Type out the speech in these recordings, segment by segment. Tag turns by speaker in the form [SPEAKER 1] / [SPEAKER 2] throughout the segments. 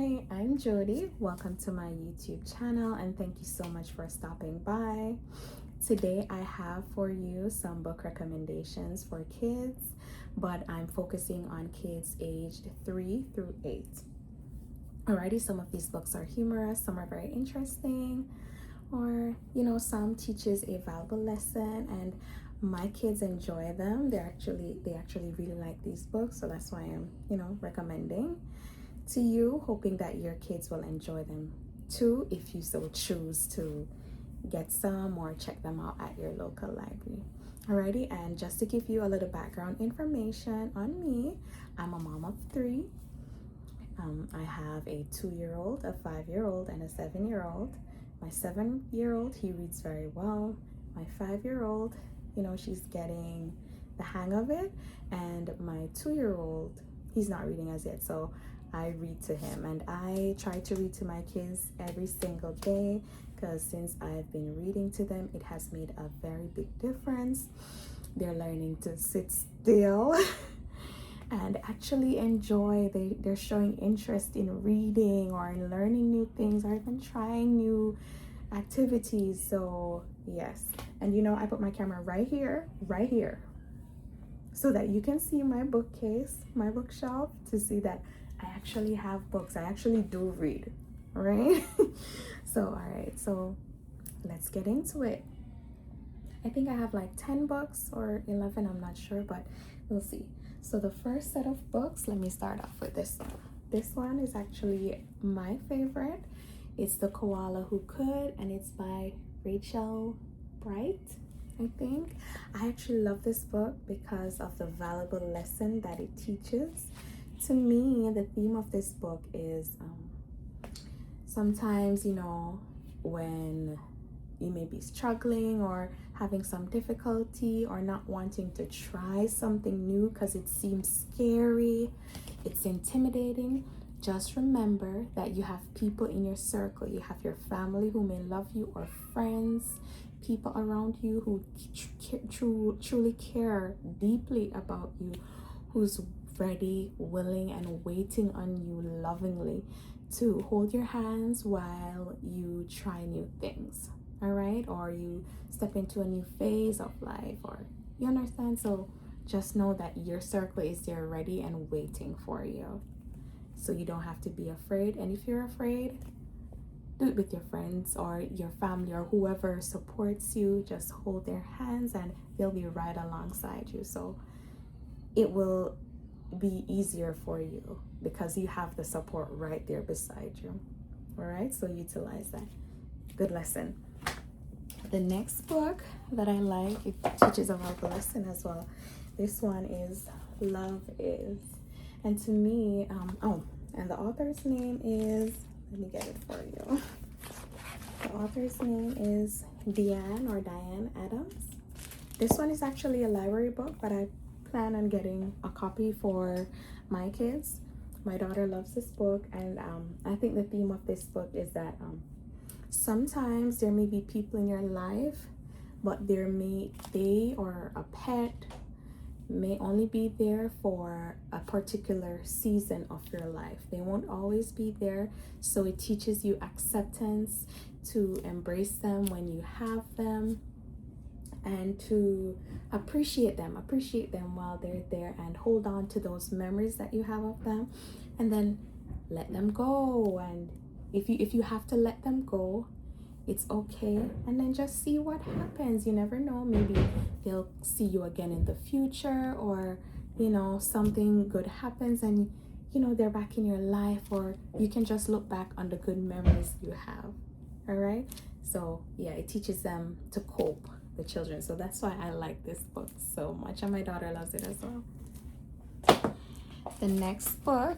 [SPEAKER 1] Hi, I'm Jody. Welcome to my YouTube channel and thank you so much for stopping by. Today I have for you some book recommendations for kids, but I'm focusing on kids aged 3 through 8. Alrighty, some of these books are humorous, some are very interesting, or some teaches a valuable lesson, and my kids enjoy them. They actually really like these books, so that's why I'm recommending to you, hoping that your kids will enjoy them too if you so choose to get some or check them out at your local library. Alrighty, and just to give you a little background information on me, I'm a mom of 3. I have a 2-year-old, a 5-year-old, and a 7-year-old. My 7-year-old, he reads very well. My 5-year-old, she's getting the hang of it. And my 2-year-old, he's not reading as yet, so I read to him. And I try to read to my kids every single day because since I've been reading to them, it has made a very big difference. They're learning to sit still and actually enjoy. They're showing interest in reading or in learning new things or even trying new activities. So yes, and I put my camera right here so that you can see my bookcase, my bookshelf, to see that I actually have books. I actually do read, right? All right, so let's get into it. I think I have like 10 books or 11, I'm not sure, but we'll see. So the first set of books, let me start off with this one. This one is actually my favorite. It's The Koala Who Could, and it's by Rachel Bright, I think. I actually love this book because of the valuable lesson that it teaches. To me, the theme of this book is sometimes, when you may be struggling or having some difficulty or not wanting to try something new because it seems scary, it's intimidating, just remember that you have people in your circle. You have your family who may love you, or friends, people around you who truly care deeply about you, who's ready, willing, and waiting on you lovingly to hold your hands while you try new things. All right, or you step into a new phase of life, or you understand. So just know that your circle is there ready and waiting for you, so you don't have to be afraid. And if you're afraid, do it with your friends or your family or whoever supports you. Just hold their hands and they'll be right alongside you, so it will be easier for you because you have the support right there beside you. All right, so utilize that. Good lesson. The next book that I like, it teaches a valuable lesson as well. This one is Love Is. And to me, and the author's name is, let me get it for you. The author's name is Diane Adams. This one is actually a library book, but I plan on getting a copy for my kids. My daughter loves this book, and I think the theme of this book is that sometimes there may be people in your life, but they or a pet may only be there for a particular season of your life. They won't always be there, so it teaches you acceptance, to embrace them when you have them, and to appreciate them while they're there, and hold on to those memories that you have of them, and then let them go. And if you have to let them go, it's okay, and then just see what happens. You never know, maybe they'll see you again in the future, or something good happens and they're back in your life, or you can just look back on the good memories you have. All right, so yeah, it teaches them to cope, the children. So that's why I like this book so much, and my daughter loves it as well. The next book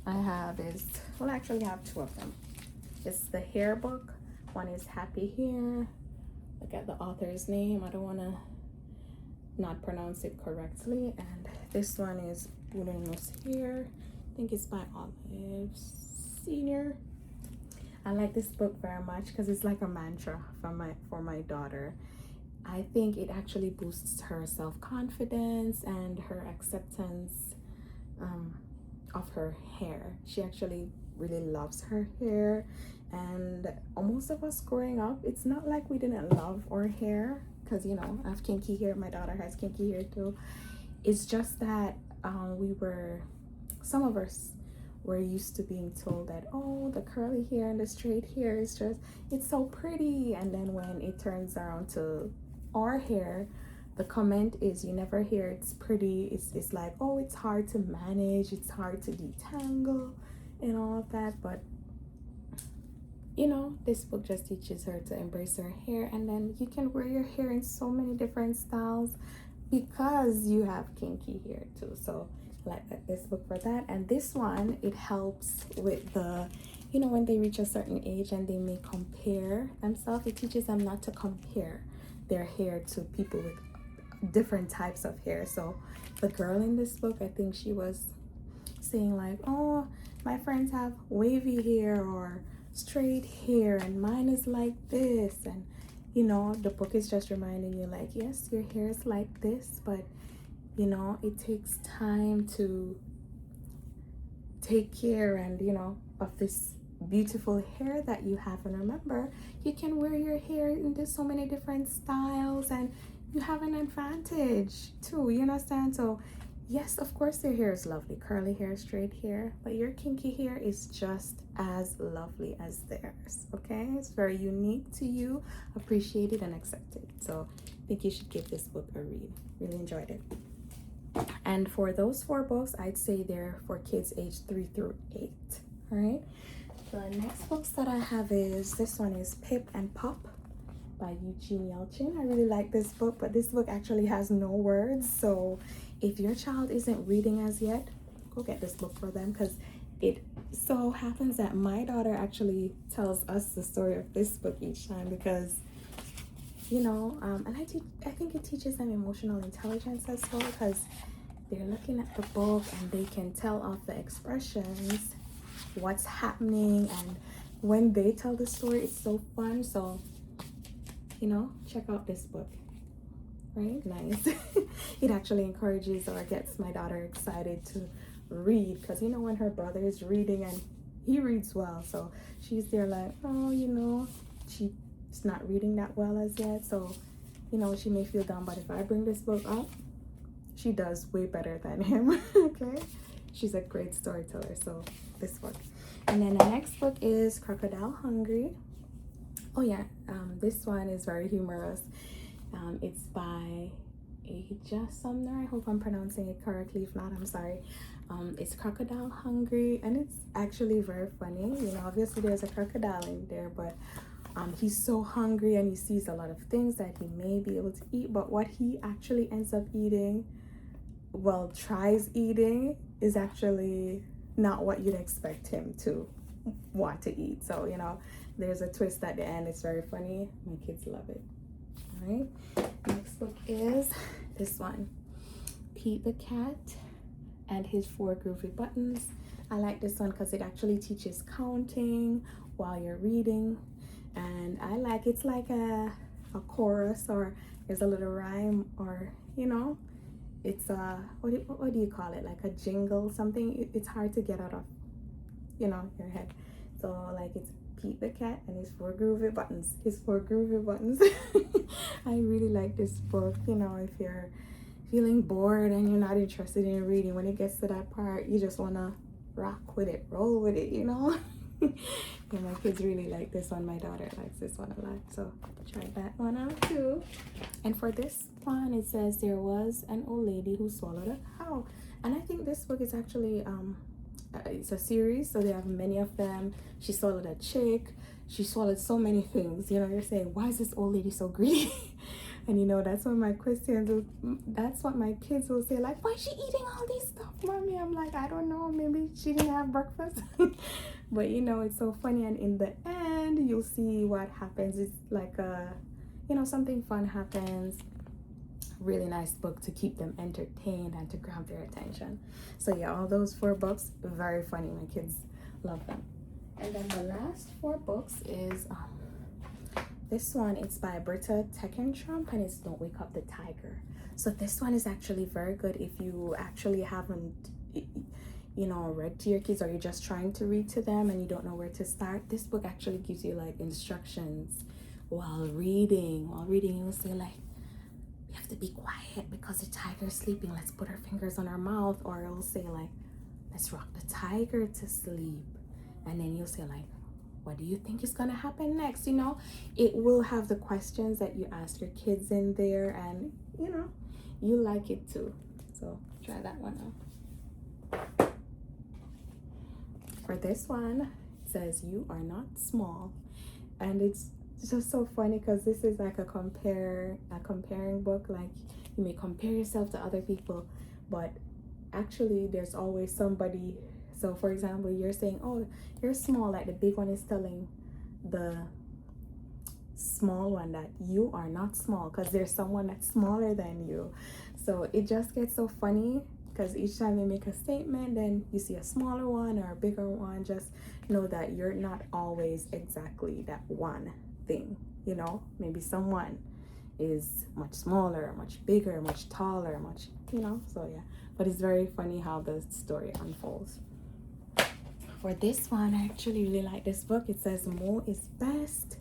[SPEAKER 1] I have is, well, I actually have 2 of them. It's the hair book. One is Happy Hair. Look at the author's name. I don't want to not pronounce it correctly. And this one is Buenos Hair. I think it's by Olive Senior. I like this book very much because it's like a mantra for my daughter. I think it actually boosts her self-confidence and her acceptance of her hair. She actually really loves her hair, and most of us growing up, it's not like we didn't love our hair, because you know, I have kinky hair, my daughter has kinky hair too. It's just that some of us were used to being told that, oh, the curly hair and the straight hair is just, it's so pretty. And then when it turns around to our hair, the comment is, you never hear it's pretty. It's like, oh, it's hard to manage, it's hard to detangle and all of that. But you know, this book just teaches her to embrace her hair, and then you can wear your hair in so many different styles because you have kinky hair too. So like this book for that. And this one, it helps with the, you know, when they reach a certain age and they may compare themselves, it teaches them not to compare their hair to people with different types of hair. So the girl in this book, I think she was saying like, oh, my friends have wavy hair or straight hair and mine is like this. And you know, the book is just reminding you like, yes, your hair is like this, but you know, it takes time to take care and, you know, of this beautiful hair that you have. And remember, you can wear your hair into so many different styles and you have an advantage too, you understand? So yes, of course your hair is lovely, curly hair, straight hair, but your kinky hair is just as lovely as theirs. Okay, it's very unique to you, appreciated and accepted. So I think you should give this book a read. Really enjoyed it. And for those 4 books, I'd say they're for kids aged 3 through 8. All right, the next books that I have is, this one is Pip and Pop by Eugene Yelchin. I really like this book, but this book actually has no words. So if your child isn't reading as yet, go get this book for them, because it so happens that my daughter actually tells us the story of this book each time, because you know, and I think it teaches them emotional intelligence as well, because they're looking at the book and they can tell off the expressions, what's happening, and when they tell the story, it's so fun. So you know, check out this book. Right? Nice. It actually encourages or gets my daughter excited to read, because you know, when her brother is reading and he reads well, so she's there like, oh, you know, she's not reading that well as yet, so you know, she may feel down, but if I bring this book up, she does way better than him. Okay, she's a great storyteller. So this book. And then the next book is Crocodile Hungry. Oh yeah, this one is very humorous. It's by Aja Sumner. I hope I'm pronouncing it correctly. If not, I'm sorry. It's Crocodile Hungry, and it's actually very funny. You know, obviously there's a crocodile in there, but he's so hungry and he sees a lot of things that he may be able to eat, but what he actually ends up eating, well, tries eating, is actually not what you'd expect him to want to eat. So, you know, there's a twist at the end. It's very funny. My kids love it. All right. Next book is this one, Pete the Cat and His 4 Groovy Buttons. I like this one because it actually teaches counting while you're reading. And I like, it's like a chorus, or there's a little rhyme, or, you know, it's a, what do you call it? Like a jingle, something. It's hard to get out of, you know, your head. So like, it's Pete the Cat and his 4 groovy buttons. His 4 groovy buttons. I really like this book. You know, if you're feeling bored and you're not interested in reading, when it gets to that part, you just want to rock with it, roll with it, you know. Yeah, my kids really like this one. My daughter likes this one a lot, so try that one out too. And for this one, it says, there was an old lady who swallowed a cow. And I think this book is actually it's a series, so they have many of them. She swallowed a chick, she swallowed so many things. You know, you're saying, why is this old lady so greedy? And you know, that's what my kids will say, like, why is she eating all this stuff, mommy? I'm like, I don't know, maybe she didn't have breakfast. But you know, it's so funny, and in the end you'll see what happens. It's like you know, something fun happens. Really nice book to keep them entertained and to grab their attention. So yeah, all those 4 books, very funny. My kids love them. And then the last 4 books is this one. It's by Britta Teckentrup, and it's Don't Wake Up the Tiger. So this one is actually very good if you actually haven't, you know, read to your kids, or you're just trying to read to them and you don't know where to start, this book actually gives you like instructions while reading. You'll say like, we have to be quiet because the tiger's sleeping, let's put our fingers on our mouth. Or it'll say like, let's rock the tiger to sleep. And then you'll say like, what do you think is gonna happen next? You know, it will have the questions that you ask your kids in there, and you know, you like it too. So try that one out. For this one, it says, you are not small. And it's just so funny because this is like a comparing book. Like, you may compare yourself to other people, but actually there's always somebody. So for example, you're saying, oh, you're small, like the big one is telling the small one that you are not small, because there's someone that's smaller than you. So it just gets so funny, because each time they make a statement, then you see a smaller one or a bigger one. Just know that you're not always exactly that one thing. You know, maybe someone is much smaller, much bigger, much taller, much, you know. So yeah, but it's very funny how the story unfolds. For this one, I actually really like this book. It says More is Best.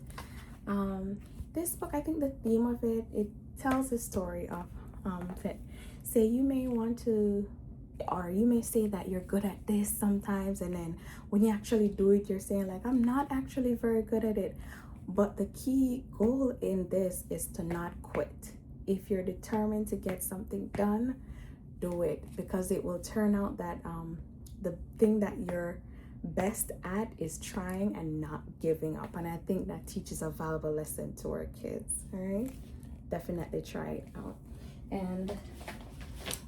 [SPEAKER 1] This book, I think the theme of it tells the story of that, say you may want to, or you may say that you're good at this sometimes, and then when you actually do it, you're saying like, I'm not actually very good at it. But the key goal in this is to not quit. If you're determined to get something done, do it, because it will turn out that the thing that you're best at is trying and not giving up. And I think that teaches a valuable lesson to our kids. All right, definitely try it out. And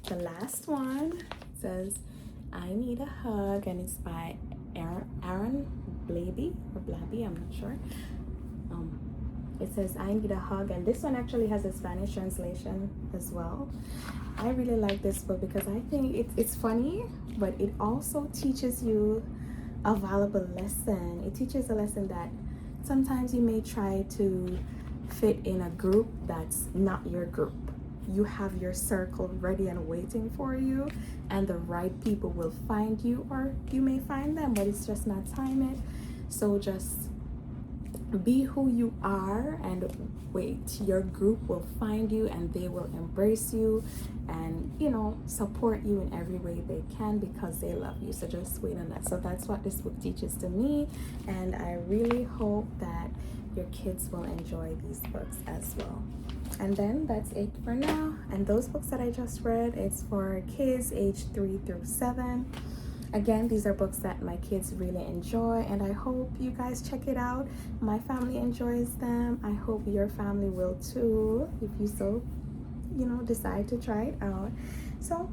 [SPEAKER 1] the last one says, I Need a Hug, and it's by Aaron Blabey or Blabey, I'm not sure. It says, I Need a Hug, and this one actually has a Spanish translation as well. I really like this book because I think it's funny, but it also teaches you a valuable lesson. It teaches a lesson that sometimes you may try to fit in a group that's not your group. You have your circle ready and waiting for you, and the right people will find you, or you may find them, but it's just not time it. So just be who you are and wait. Your group will find you and they will embrace you and, you know, support you in every way they can, because they love you. So just wait on that. So that's what this book teaches to me, and I really hope that your kids will enjoy these books as well. And then that's it for now. And those books that I just read, it's for kids age 3 through 7. Again, these are books that my kids really enjoy, and I hope you guys check it out. My family enjoys them. I hope your family will too, if you so, you know, decide to try it out. So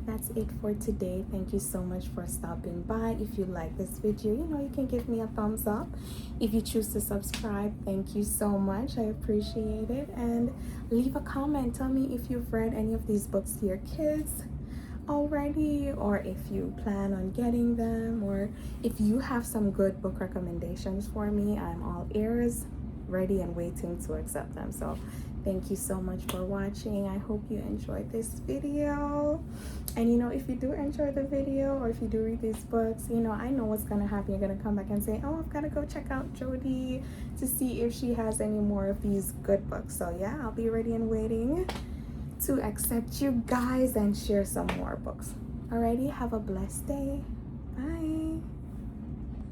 [SPEAKER 1] that's it for today. Thank you so much for stopping by. If you like this video, you know, you can give me a thumbs up. If you choose to subscribe, thank you so much. I appreciate it. And leave a comment. Tell me if you've read any of these books to your kids already, or if you plan on getting them, or if you have some good book recommendations for me. I'm all ears, ready and waiting to accept them. So thank you so much for watching. I hope you enjoyed this video. And you know, if you do enjoy the video, or if you do read these books, you know, I know what's gonna happen. You're gonna come back and say, oh, I've got to go check out Jody to see if she has any more of these good books. So yeah, I'll be ready and waiting to accept you guys and share some more books. Alrighty, have a blessed day. Bye.